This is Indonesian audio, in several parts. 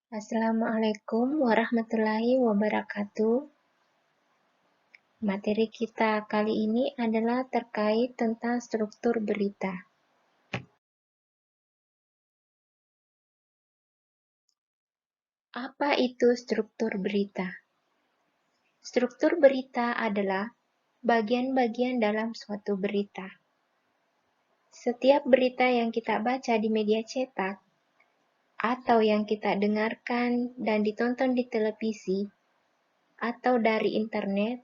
Assalamualaikum warahmatullahi wabarakatuh. Materi kita kali ini adalah terkait tentang struktur berita. Apa itu struktur berita? Struktur berita adalah bagian-bagian dalam suatu berita. Setiap berita yang kita baca di media cetak atau yang kita dengarkan dan ditonton di televisi atau dari internet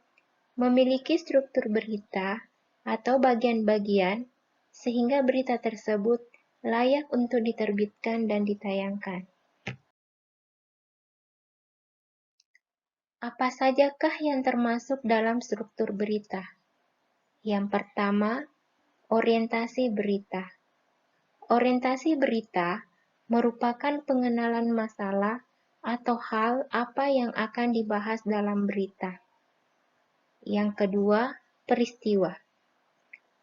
memiliki struktur berita atau bagian-bagian sehingga berita tersebut layak untuk diterbitkan dan ditayangkan. Apa sajakah yang termasuk dalam struktur berita? Yang pertama, orientasi berita. Orientasi berita merupakan pengenalan masalah atau hal apa yang akan dibahas dalam berita. Yang kedua, peristiwa.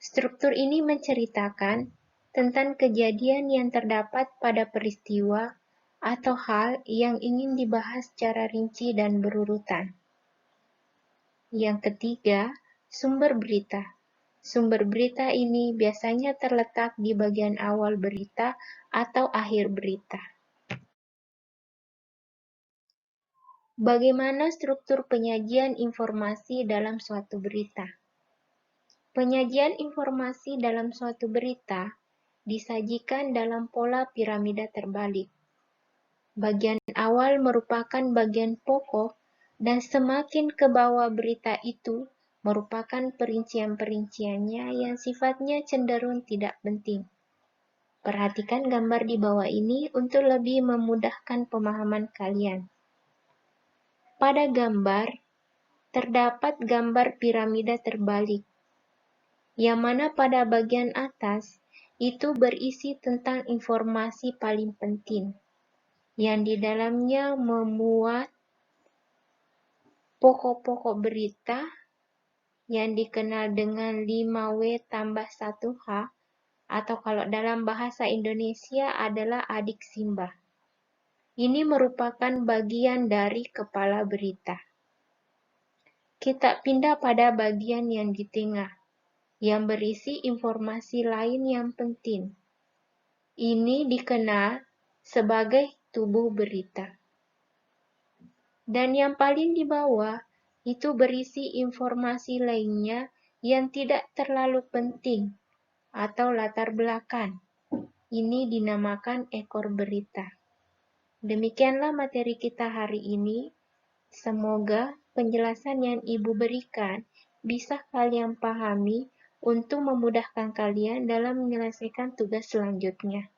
Struktur ini menceritakan tentang kejadian yang terdapat pada peristiwa atau hal yang ingin dibahas secara rinci dan berurutan. Yang ketiga, sumber berita. Sumber berita ini biasanya terletak di bagian awal berita atau akhir berita. Bagaimana struktur penyajian informasi dalam suatu berita? Penyajian informasi dalam suatu berita disajikan dalam pola piramida terbalik. Bagian awal merupakan bagian pokok dan semakin ke bawah berita itu merupakan perincian-perinciannya yang sifatnya cenderung tidak penting. Perhatikan gambar di bawah ini untuk lebih memudahkan pemahaman kalian. Pada gambar, terdapat gambar piramida terbalik, yang mana pada bagian atas itu berisi tentang informasi paling penting, yang di dalamnya memuat pokok-pokok berita yang dikenal dengan 5W+1H, atau kalau dalam bahasa Indonesia adalah adik simbah. Ini merupakan bagian dari kepala berita. Kita pindah pada bagian yang di tengah, yang berisi informasi lain yang penting. Ini dikenal sebagai tubuh berita. Dan yang paling di bawah itu berisi informasi lainnya yang tidak terlalu penting atau latar belakang. Ini dinamakan ekor berita. Demikianlah materi kita hari ini. Semoga penjelasan yang Ibu berikan bisa kalian pahami untuk memudahkan kalian dalam menyelesaikan tugas selanjutnya.